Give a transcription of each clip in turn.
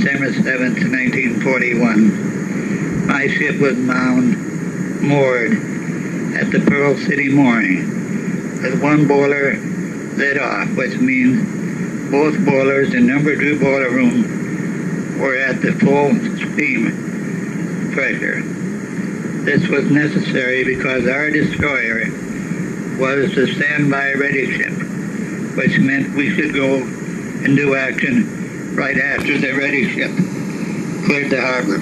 December 7th, 1941, my ship was moored at the Pearl City mooring with one boiler lit off, which means both boilers in number 2 boiler room were at the full steam pressure. This was necessary because our destroyer was the standby ready ship, which meant we should go into action right after the ready ship cleared the harbor.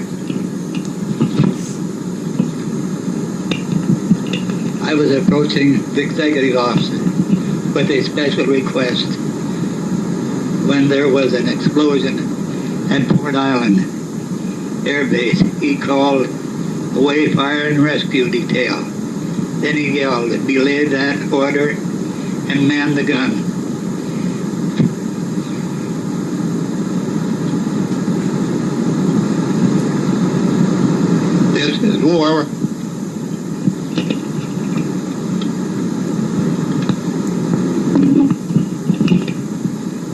I was approaching the executive office with a special request when there was an explosion at Port Island Air Base. He called away fire and rescue detail. Then he yelled, "Belay that order and man the gun." This is war.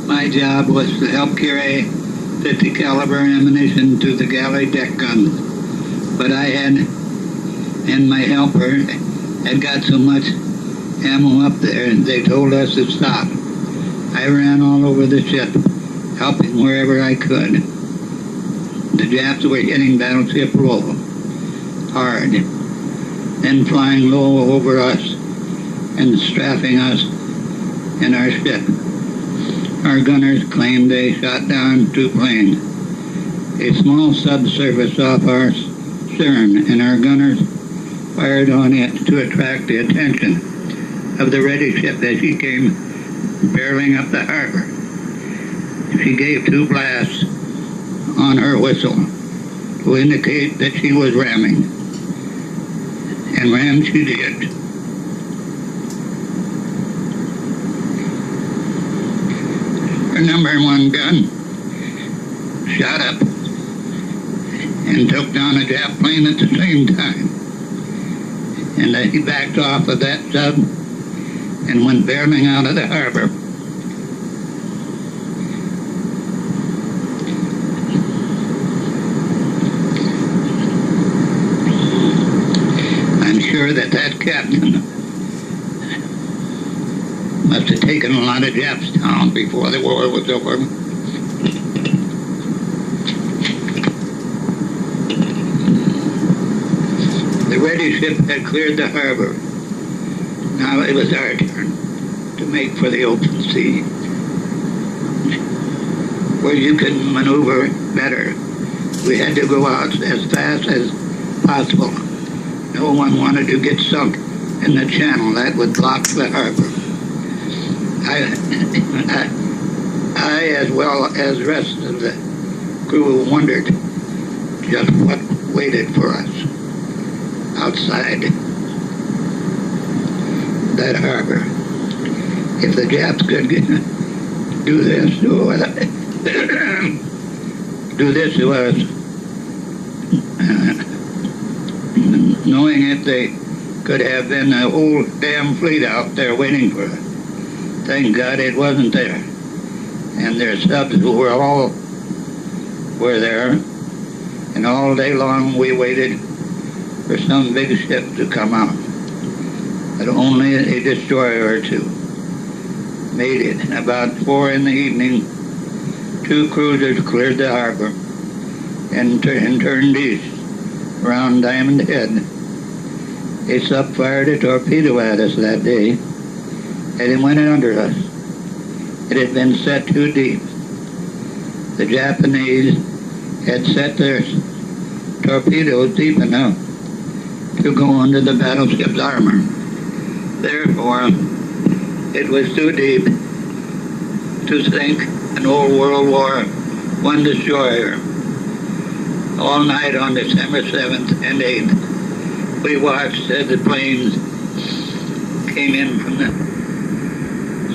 My job was to help carry 50 caliber ammunition to the galley deck guns, but I and my helper had got so much ammo up there, they told us to stop. I ran all over the ship, helping wherever I could. The Japs were hitting battleship low, hard, then flying low over us and strafing us in our ship. Our gunners claimed they shot down 2 planes, a small subsurface off our stern, and our gunners fired on it to attract the attention of the ready ship as she came barreling up the harbor. She gave 2 blasts on her whistle to indicate that she was ramming, and ram she did. Her number 1 gun shot up and took down a Jap plane at the same time. And he backed off of that sub and went barreling out of the harbor. I'm sure that captain must have taken a lot of Japs down before the war was over. The ready ship had cleared the harbor. Now it was our turn to make for the open sea, where you could maneuver better. We had to go out as fast as possible. No one wanted to get sunk in the channel that would block the harbor. I, as well as the rest of the crew, wondered just what waited for us outside that harbor. If the Japs could do this to us, knowing that they could have been the whole damn fleet out there waiting for us. Thank God it wasn't there. And their subs who were there, and all day long we waited for some big ship to come out. But only a destroyer or 2 made it. And about 4 in the evening, 2 cruisers cleared the harbor and turned east around Diamond Head. A sub fired a torpedo at us that day, and it went under us. It had been set too deep. The Japanese had set their torpedoes deep enough to go under the battleship's armor. Therefore, it was too deep to sink an old World War I destroyer. All night on December 7th and 8th, we watched as the planes came in from the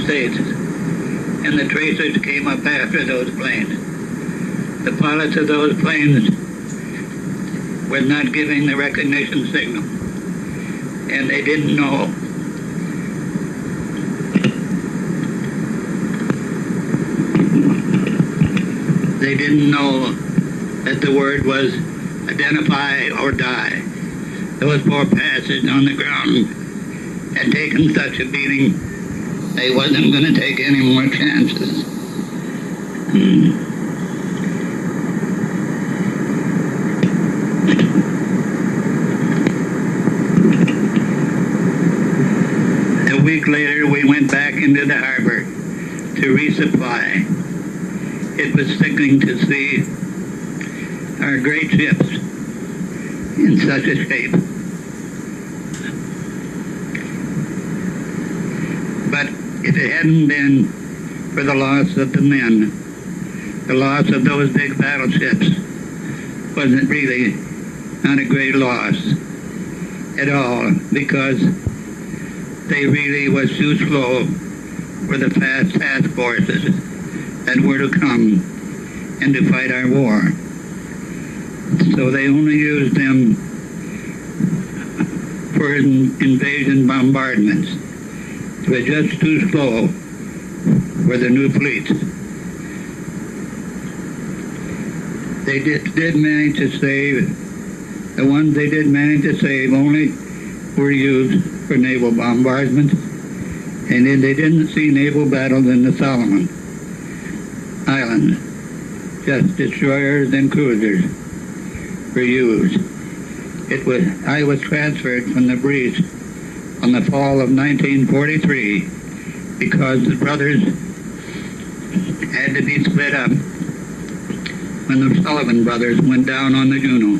States, and the tracers came up after those planes. The pilots of those planes were not giving the recognition signal, and they didn't know. They didn't know that the word was identify or die. Those poor passengers on the ground had taken such a beating, they wasn't going to take any more chances. A week later, we went back into the harbor to resupply. It was sickening to see our great ships in such a shape. But if it hadn't been for the loss of the men, the loss of those big battleships wasn't really not a great loss at all, because they really was too slow for the fast task forces that were to come and to fight our war. So they only used them for invasion bombardments. It was just too slow for the new fleets. They did manage to save, the ones they did manage to save only were used for naval bombardment, and then they didn't see naval battles in the Solomon Islands. Just destroyers and cruisers were used. I was transferred from the Breese on the fall of 1943 because the brothers had to be split up when the Sullivan brothers went down on the Juno.